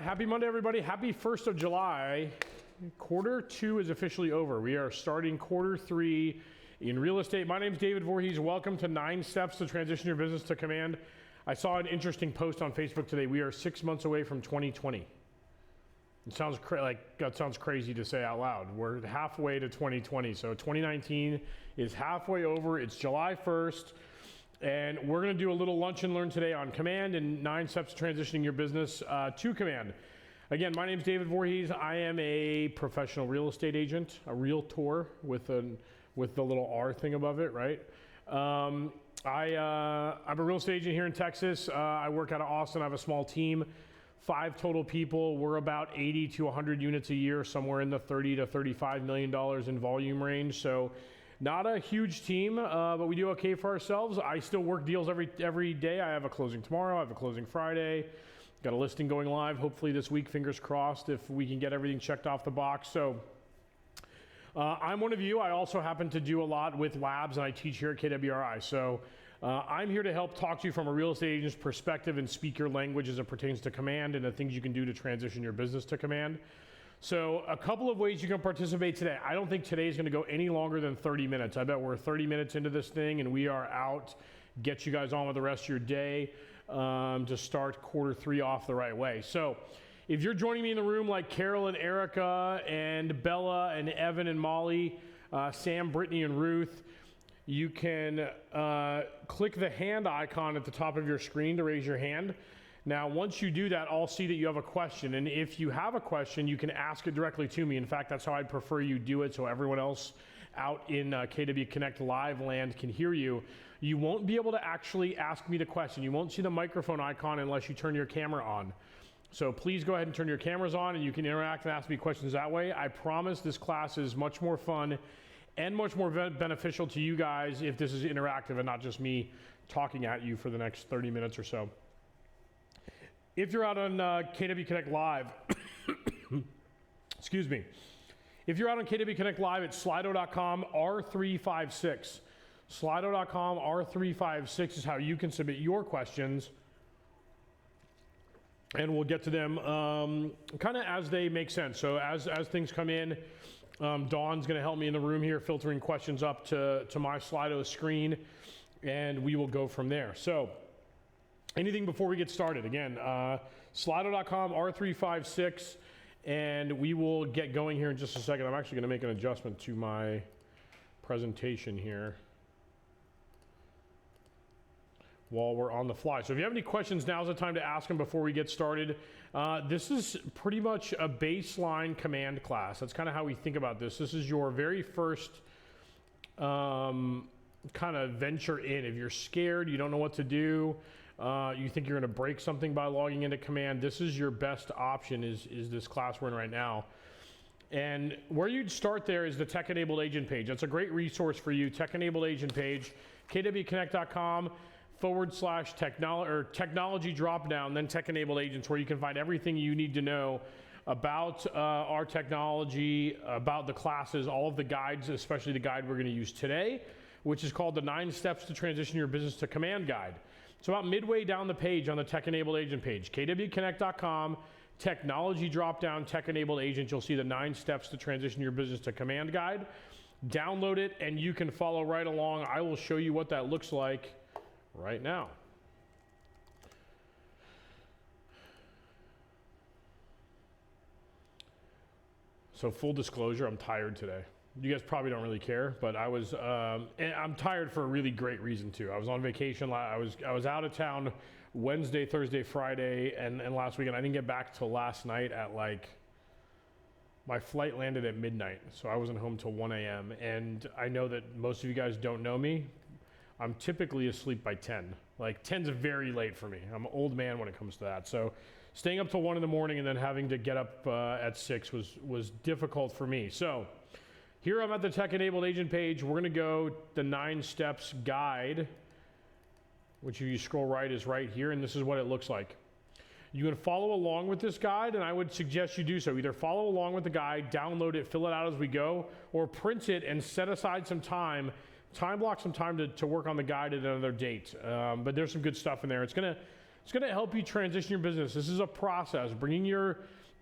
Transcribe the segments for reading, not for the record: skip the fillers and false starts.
happy Monday, everybody. Happy 1st of July. Quarter 2 is officially over. We are starting quarter 3 in real estate. My name is David Voorhees. Welcome to 9 Steps to Transition Your Business to Command. I saw an interesting post on Facebook today. We are 6 months away from 2020. It sounds that sounds crazy to say out loud. We're halfway to 2020. So 2019 is halfway over. It's July 1st. And we're going to do a little lunch and learn today on Command and 9 steps to transitioning your business to Command. Again, my name is David Voorhees. I am a professional real estate agent, a realtor with the little R thing above it, right? I'm a real estate agent here in Texas. I work out of Austin. I have a small team, 5 total people. We're about 80 to 100 units a year, somewhere in the $30 to $35 million in volume range. So not a huge team, but we do okay for ourselves. I still work deals every day. I have a closing tomorrow. I have a closing Friday. Got a listing going live, hopefully this week, fingers crossed, if we can get everything checked off the box. So I'm one of you. I also happen to do a lot with labs, and I teach here at KWRI. So I'm here to help talk to you from a real estate agent's perspective and speak your language as it pertains to Command and the things you can do to transition your business to Command. So a couple of ways you can participate today. I don't think today is going to go any longer than 30 minutes. I bet we're 30 minutes into this thing and we are out. Get you guys on with the rest of your day to start quarter 3 off the right way. So if you're joining me in the room like Carol and Erica and Bella and Evan and Molly, Sam, Brittany, and Ruth, you can click the hand icon at the top of your screen to raise your hand. Now, once you do that, I'll see that you have a question. And if you have a question, you can ask it directly to me. In fact, that's how I'd prefer you do it so everyone else out in KW Connect Live land can hear you. You won't be able to actually ask me the question. You won't see the microphone icon unless you turn your camera on. So please go ahead and turn your cameras on and you can interact and ask me questions that way. I promise this class is much more fun and much more beneficial to you guys if this is interactive and not just me talking at you for the next 30 minutes or so. If you're out on KW Connect Live, excuse me. If you're out on KW Connect Live, it's slido.com R356. Slido.com R356 is how you can submit your questions. And we'll get to them kind of as they make sense. So as things come in, Dawn's going to help me in the room here, filtering questions up to my Slido screen, and we will go from there. So anything before we get started? Again, slido.com R356, and we will get going here in just a second. I'm actually going to make an adjustment to my presentation here while we're on the fly. So if you have any questions, now's the time to ask them before we get started. This is pretty much a baseline Command class. That's kind of how we think about this. This is your very first kind of venture in. If you're scared, you don't know what to do, you think you're going to break something by logging into Command, this is your best option, is this class we're in right now. And where you'd start there is the Tech Enabled Agent page. That's a great resource for you. Tech Enabled Agent page, kwconnect.com/technology dropdown, then Tech Enabled Agents, where you can find everything you need to know about our technology, about the classes, all of the guides, especially the guide we're going to use today, which is called the 9 Steps to Transition Your Business to Command guide. So about midway down the page on the Tech Enabled Agent page, kwconnect.com, technology dropdown, Tech Enabled Agent, you'll see the 9 Steps to Transition Your Business to Command guide. Download it and you can follow right along. I will show you what that looks like right now. So full disclosure, I'm tired today. You guys probably don't really care, but I was, and I'm tired for a really great reason too. I was on vacation. I was out of town Wednesday, Thursday, Friday, and last weekend. I didn't get back till last night at my flight landed at midnight, so I wasn't home till 1 a.m. And I know that most of you guys don't know me. I'm typically asleep by 10. 10's very late for me. I'm an old man when it comes to that. So staying up till 1 in the morning and then having to get up at 6 was difficult for me. So here I'm at the Tech Enabled Agent page. We're going to go the 9 Steps guide, which if you scroll right is right here, and this is what it looks like. You can follow along with this guide, and I would suggest you do so. Either follow along with the guide, download it, fill it out as we go, or print it and set aside some time block some time to work on the guide at another date. But there's some good stuff in there. It's It's going to help you transition your business. This is a process. Bringing your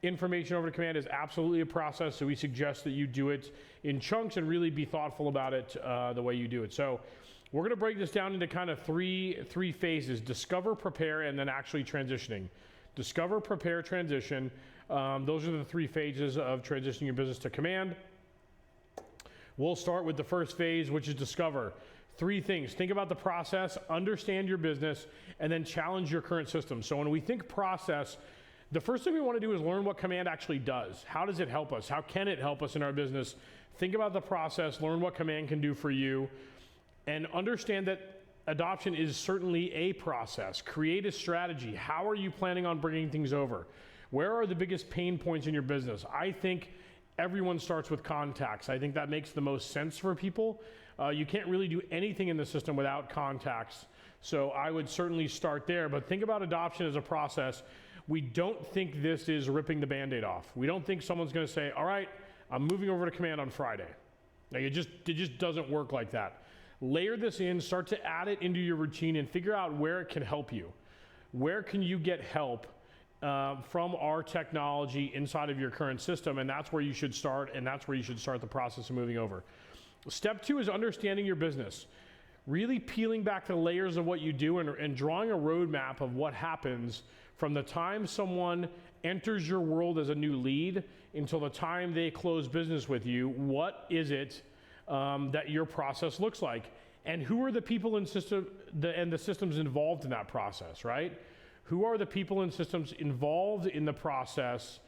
information over to Command is absolutely a process, so we suggest that you do it in chunks and really be thoughtful about it the way you do it. So we're going to break this down into kind of three phases: discover, prepare, and then actually transitioning. Discover, prepare, transition. Those are the three phases of transitioning your business to Command. We'll start with the first phase, which is discover. Three things: think about the process, understand your business, and then challenge your current system. So when we think process, the first thing we want to do is learn what Command actually does. How does it help us? How can it help us in our business? Think about the process, learn what Command can do for you, and understand that adoption is certainly a process. Create a strategy. How are you planning on bringing things over? Where are the biggest pain points in your business? I think everyone starts with contacts. I think that makes the most sense for people. You can't really do anything in the system without contacts. So I would certainly start there, but think about adoption as a process. We don't think this is ripping the Band-Aid off. We don't think someone's gonna say, all right, I'm moving over to Command on Friday. Like it just doesn't work like that. Layer this in, start to add it into your routine and figure out where it can help you. Where can you get help from our technology inside of your current system? And that's where you should start, and that's where you should start the process of moving over. Step two is understanding your business. Really peeling back the layers of what you do and drawing a roadmap of what happens from the time someone enters your world as a new lead until the time they close business with you. What is it that your process looks like? And who are the people and the systems involved in that process, right? Who are the people and systems involved in the process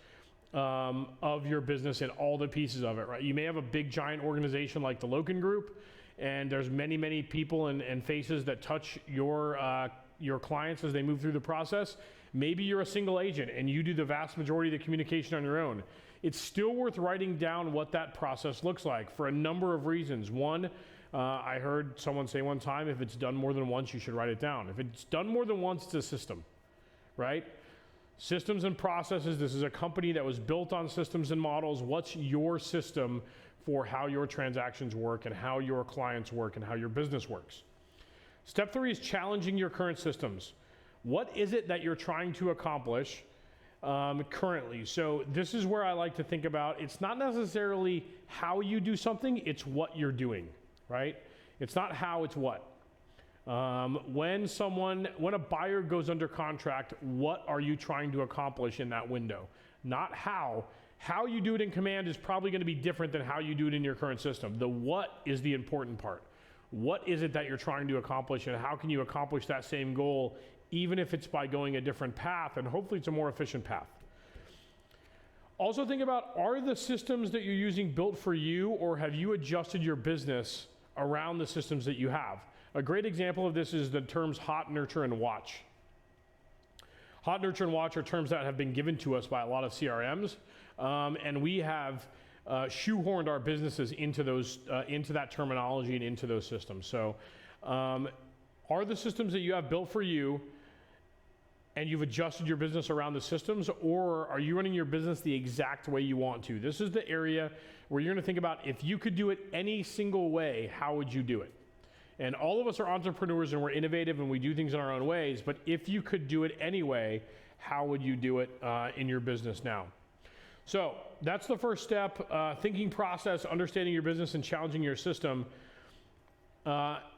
of your business and all the pieces of it, right? You may have a big giant organization like the Loken Group, and there's many people and faces that touch your clients as they move through the process. Maybe you're a single agent and you do the vast majority of the communication on your own. It's still worth writing down what that process looks like for a number of reasons. One, I heard someone say one time, if it's done more than once, you should write it down. If it's done more than once, it's a system, right? Systems and processes. This is a company that was built on systems and models. What's your system for how your transactions work and how your clients work and how your business works? Step three is challenging your current systems. What is it that you're trying to accomplish currently? So this is where I like to think about, it's not necessarily how you do something, it's what you're doing, right? It's not how, it's what. When a buyer goes under contract, what are you trying to accomplish in that window? Not how. How you do it in Command is probably going to be different than how you do it in your current system. The what is the important part. What is it that you're trying to accomplish, and how can you accomplish that same goal, even if it's by going a different path, and hopefully it's a more efficient path. Also think about, are the systems that you're using built for you, or have you adjusted your business around the systems that you have? A great example of this is the terms hot, nurture, and watch. Hot, nurture, and watch are terms that have been given to us by a lot of CRMs, and we have shoehorned our businesses into that terminology and into those systems. So are the systems that you have built for you and you've adjusted your business around the systems, or are you running your business the exact way you want to? This is the area where you're going to think about, if you could do it any single way, how would you do it? And all of us are entrepreneurs and we're innovative and we do things in our own ways, but if you could do it anyway, how would you do it in your business now? So that's the first step, thinking process, understanding your business, and challenging your system.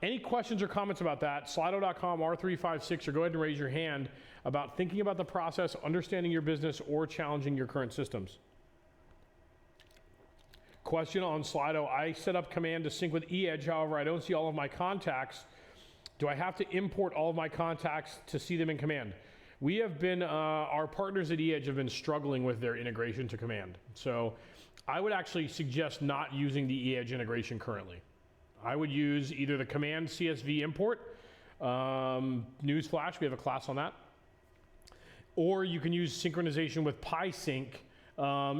Any questions or comments about that? Slido.com R356, or go ahead and raise your hand about thinking about the process, understanding your business, or challenging your current systems. Question on Slido: I set up Command to sync with eEdge, however I don't see all of my contacts. Do I have to import all of my contacts to see them in Command? We have been, our partners at eEdge have been struggling with their integration to Command. So I would actually suggest not using the eEdge integration currently. I would use either the Command CSV import, newsflash, we have a class on that, or you can use synchronization with PySync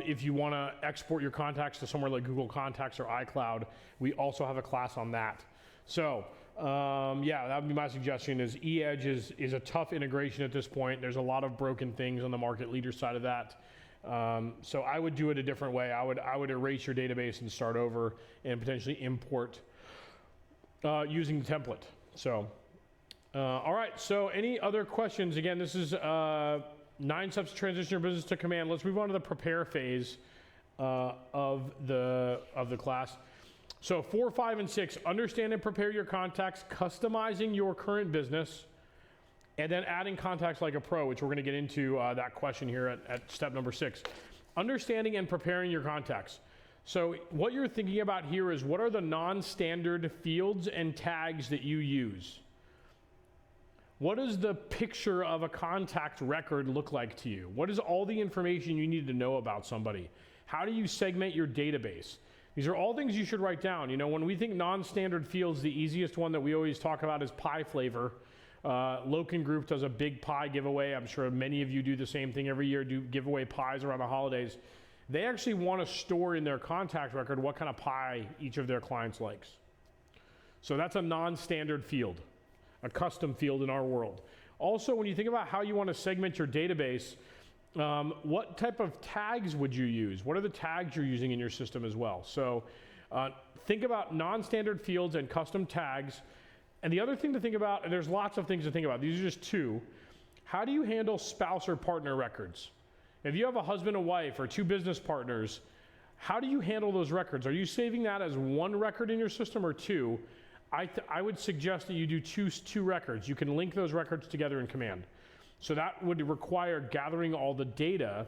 if you want to export your contacts to somewhere like Google Contacts or iCloud. We also have a class on that. So yeah, that would be my suggestion. Is eEdge is a tough integration at this point. There's a lot of broken things on the market leader side of that. So I would do it a different way. I would erase your database and start over and potentially import using the template. So All right, so any other questions? Again, this is 9 steps to transition your business to command. Let's move on to the prepare phase of the class. So 4, 5, and 6, understand and prepare your contacts, customizing your current business, and then adding contacts like a pro, which we're going to get into that question here at step number 6. Understanding and preparing your contacts. So what you're thinking about here is, what are the non-standard fields and tags that you use? What does the picture of a contact record look like to you? What is all the information you need to know about somebody? How do you segment your database? These are all things you should write down. You know, when we think non-standard fields, the easiest one that we always talk about is pie flavor. Loken Group does a big pie giveaway. I'm sure many of you do the same thing every year, do give away pies around the holidays. They actually want to store in their contact record what kind of pie each of their clients likes. So that's a non-standard field, a custom field in our world. Also, when you think about how you want to segment your database, what type of tags would you use? What are the tags you're using in your system as well? So think about non-standard fields and custom tags. And the other thing to think about, and there's lots of things to think about, these are just 2. How do you handle spouse or partner records? If you have a husband and wife or 2 business partners, how do you handle those records? Are you saving that as 1 record in your system or 2? I would suggest that you do two records. You can link those records together in Command. So that would require gathering all the data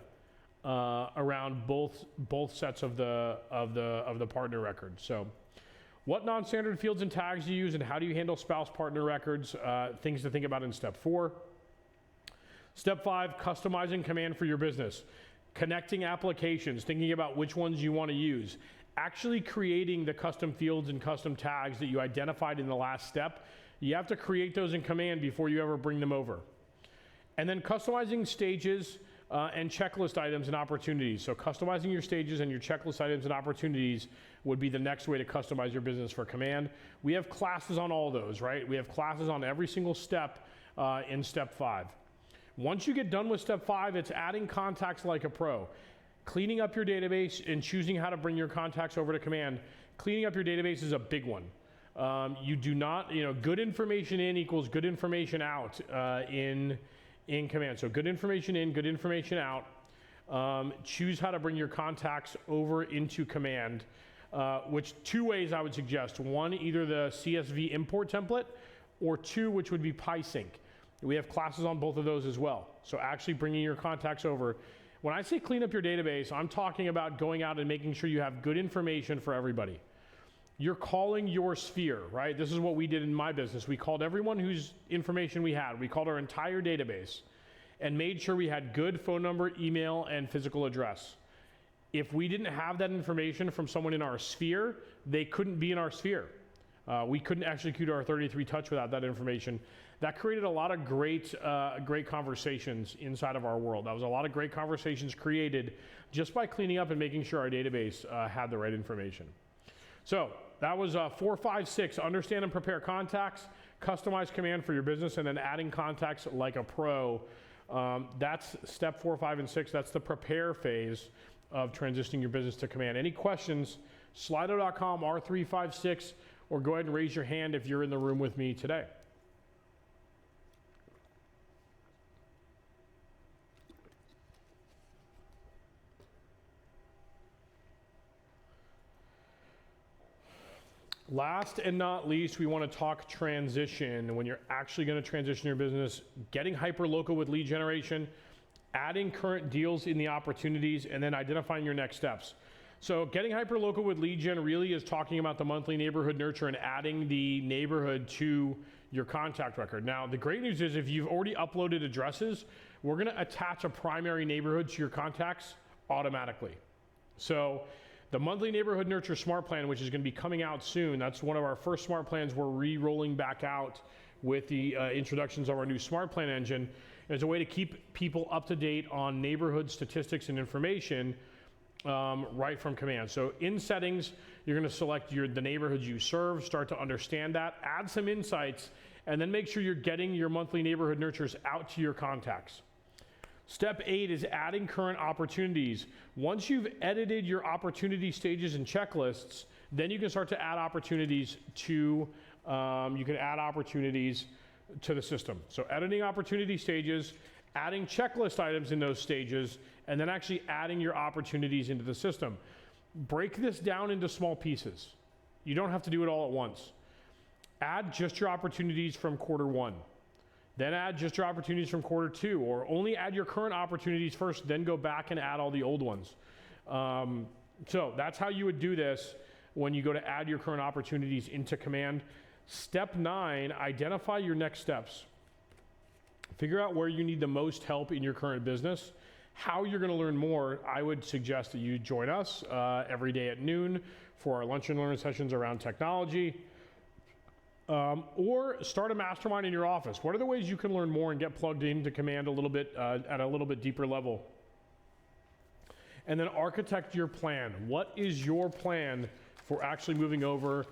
around both sets of the partner record. So, what non-standard fields and tags do you use, and how do you handle spouse partner records? Things to think about in step 4. Step 5, customizing Command for your business. Connecting applications, thinking about which ones you want to use. Actually creating the custom fields and custom tags that you identified in the last step. You have to create those in Command before you ever bring them over. And then customizing stages and checklist items and opportunities. So customizing your stages and your checklist items and opportunities would be the next way to customize your business for Command. We have classes on all those, right? We have classes on every single step in step 5. Once you get done with step 5, it's adding contacts like a pro. Cleaning up your database and choosing how to bring your contacts over to Command. Cleaning up your database is a big one. You do not, good information in equals good information out in Command. So good information in, good information out. Choose how to bring your contacts over into Command, which 2 ways I would suggest. 1, either the CSV import template, or 2, which would be PySync. We have classes on both of those as well. So actually bringing your contacts over. When I say clean up your database, I'm talking about going out and making sure you have good information for everybody. You're calling your sphere, right? This is what we did in my business. We called everyone whose information we had. We called our entire database and made sure we had good phone number, email, and physical address. If we didn't have that information from someone in our sphere, they couldn't be in our sphere. We couldn't execute our 33 touch without that information. That created a lot of great conversations inside of our world. That was a lot of great conversations created just by cleaning up and making sure our database had the right information. So that was 4, 5, 6, understand and prepare contacts, customize Command for your business, and then adding contacts like a pro. That's step 4, 5, and 6. That's the prepare phase of transitioning your business to Command. Any questions, slido.com, R356, or go ahead and raise your hand if you're in the room with me today. Last and not least, we want to talk transition. When you're actually going to transition your business, getting hyper-local with lead generation, adding current deals in the opportunities, and then identifying your next steps. So getting hyper-local with lead gen really is talking about the monthly neighborhood nurture and adding the neighborhood to your contact record. Now, the great news is if you've already uploaded addresses, we're going to attach a primary neighborhood to your contacts automatically. So the monthly neighborhood nurture smart plan, which is going to be coming out soon, that's one of our first smart plans we're re-rolling back out with the introductions of our new smart plan engine. It's a way to keep people up to date on neighborhood statistics and information right from Command. So in settings, you're going to select the neighborhoods you serve, start to understand that, add some insights, and then make sure you're getting your monthly neighborhood nurtures out to your contacts. Step 8 is adding current opportunities. Once you've edited your opportunity stages and checklists, then you can start to add opportunities to to the system. So editing opportunity stages, adding checklist items in those stages, and then actually adding your opportunities into the system. Break this down into small pieces. You don't have to do it all at once. Add just your opportunities from quarter one. Then add just your opportunities from quarter two, or only add your current opportunities first, then go back and add all the old ones. So that's how you would do this when you go to add your current opportunities into Command. Step 9, identify your next steps. Figure out where you need the most help in your current business. How you're going to learn more, I would suggest that you join us every day at noon for our lunch and learn sessions around technology. Or start a mastermind in your office. What are the ways you can learn more and get plugged into Command a little bit at a little bit deeper level? And then architect your plan. What is your plan for actually moving over?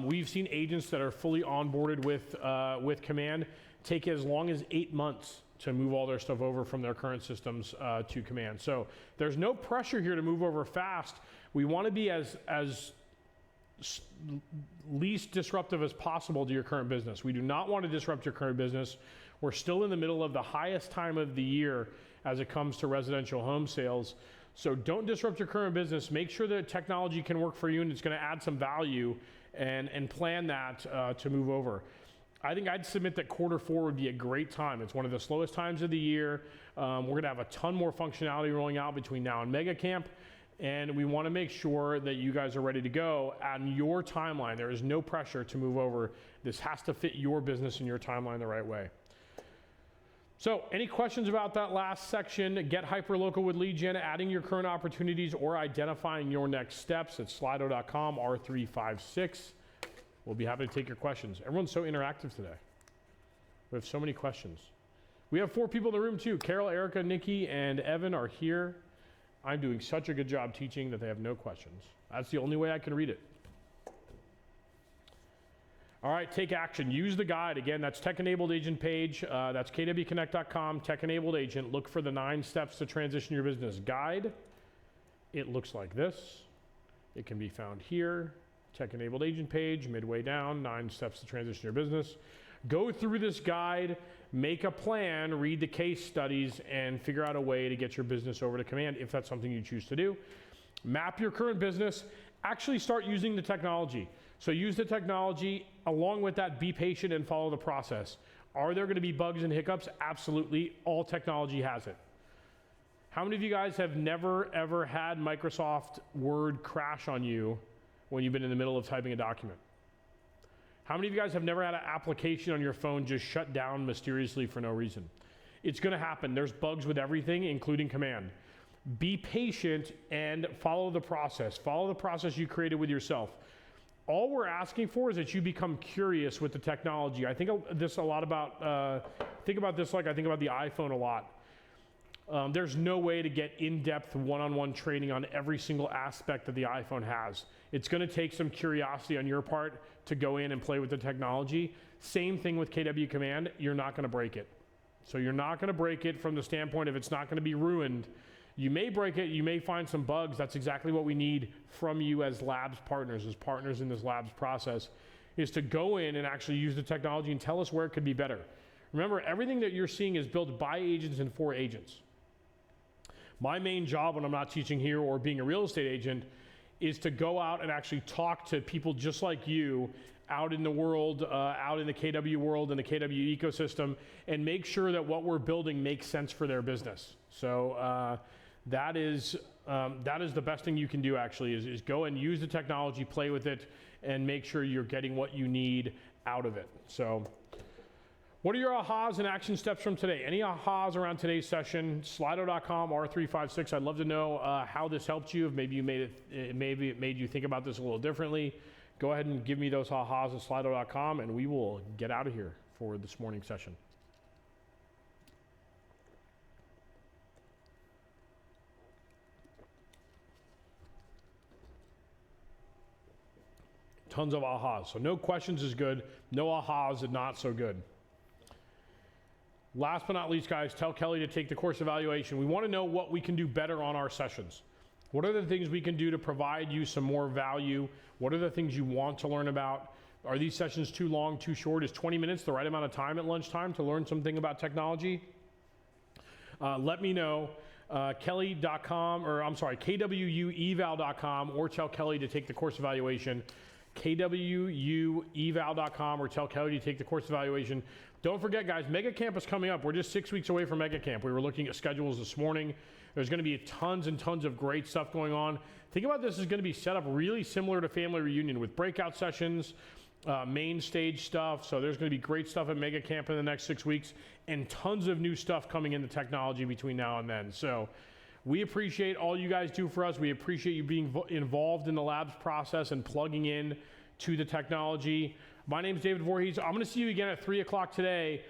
We've seen agents that are fully onboarded with Command take as long as 8 months to move all their stuff over from their current systems to Command. So there's no pressure here to move over fast. We want to be as least disruptive as possible to your current business. We do not want to disrupt your current business. We're still in the middle of the highest time of the year as it comes to residential home sales. So don't disrupt your current business. Make sure that technology can work for you and it's going to add some value, and plan that to move over. I think I'd submit that quarter 4 would be a great time. It's one of the slowest times of the year. We're going to have a ton more functionality rolling out between now and Mega Camp. And we want to make sure that you guys are ready to go on your timeline. There is no pressure to move over. This has to fit your business and your timeline the right way. So any questions about that last section? Get hyperlocal with lead gen, adding your current opportunities or identifying your next steps at slido.com R356. We'll be happy to take your questions. Everyone's so interactive today. We have so many questions. We have 4 people in the room too. Carol, Erica, Nikki, and Evan are here. I'm doing such a good job teaching that they have no questions. That's the only way I can read it. All right, take action. Use the guide. Again, that's Tech-Enabled Agent page. That's kwconnect.com, Tech-Enabled Agent. Look for the 9 steps to transition your business guide. It looks like this. It can be found here. Tech-Enabled Agent page, midway down, 9 steps to transition your business. Go through this guide, make a plan, read the case studies, and figure out a way to get your business over to Command if that's something you choose to do. Map your current business. Actually start using the technology. So use the technology. Along with that, be patient and follow the process. Are there going to be bugs and hiccups? Absolutely. All technology has it. How many of you guys have never, ever had Microsoft Word crash on you when you've been in the middle of typing a document? How many of you guys have never had an application on your phone just shut down mysteriously for no reason? It's going to happen. There's bugs with everything, including Command. Be patient and follow the process. Follow the process you created with yourself. All we're asking for is that you become curious with the technology. I think this a lot about, think about this like I think about the iPhone a lot. There's no way to get in-depth one-on-one training on every single aspect that the iPhone has. It's going to take some curiosity on your part to go in and play with the technology. Same thing with KW Command. You're not going to break it. So you're not going to break it from the standpoint of it's not going to be ruined. You may break it. You may find some bugs. That's exactly what we need from you as labs partners, as partners in this labs process, is to go in and actually use the technology and tell us where it could be better. Remember, everything that you're seeing is built by agents and for agents. My main job when I'm not teaching here or being a real estate agent is to go out and actually talk to people just like you out in the world, out in the KW world and the KW ecosystem, and make sure that what we're building makes sense for their business. So that is the best thing you can do actually, is go and use the technology, play with it, and make sure you're getting what you need out of it. So what are your ahas and action steps from today? Any ahas around today's session? Slido.com R356. I'd love to know how this helped you. If maybe it made you think about this a little differently. Go ahead and give me those ahas at Slido.com, and we will get out of here for this morning's session. Tons of ahas. So no questions is good. No ahas is not so good. Last but not least, guys, tell Kelly to take the course evaluation. We want to know what we can do better on our sessions. What are the things we can do to provide you some more value? What are the things you want to learn about? Are these sessions too long, too short? Is 20 minutes the right amount of time at lunchtime to learn something about technology? Let me know. Kelly.com, or I'm sorry, kwueval.com, or tell Kelly to take the course evaluation. kwueval.com, or tell Kelly to take the course evaluation. Don't forget, guys, Mega Camp is coming up. We're just 6 weeks away from Mega Camp. We were looking at schedules this morning. There's going to be tons and tons of great stuff going on. Think about this as going to be set up really similar to Family Reunion with breakout sessions, main stage stuff. So there's going to be great stuff at Mega Camp in the next 6 weeks, and tons of new stuff coming into technology between now and then. So we appreciate all you guys do for us. We appreciate you being involved in the labs process and plugging in to the technology. My name is David Voorhees. I'm going to see you again at 3 o'clock today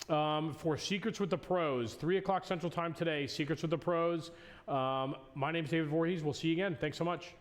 for Secrets with the Pros. 3 o'clock Central Time today, Secrets with the Pros. My name is David Voorhees. We'll see you again. Thanks so much.